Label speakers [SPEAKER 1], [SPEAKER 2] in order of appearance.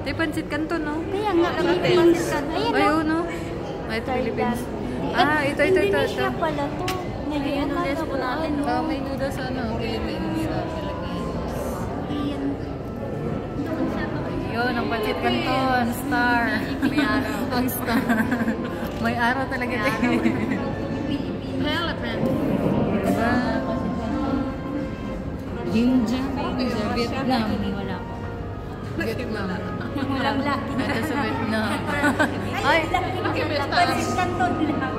[SPEAKER 1] Ay, Pansit Canton, no?
[SPEAKER 2] Kaya nga, Pansit Canton. Ayan,
[SPEAKER 1] ayun, no? Ay, ito, Philippines. Ah, ito.
[SPEAKER 2] Indonesia pala to.
[SPEAKER 1] Ayan, ulit po natin. May noodles sa Philippines.
[SPEAKER 2] Ayan.
[SPEAKER 1] Ayun, ang Pansit Canton. Star. May araw. Ang star. May araw talaga ito. Elephant. Diba? India, Vietnam.
[SPEAKER 2] Wala ko.
[SPEAKER 1] Vietnam.
[SPEAKER 2] Walang laki.
[SPEAKER 1] Ito sa Vietnam.
[SPEAKER 2] Ay, Pansit Canton lang.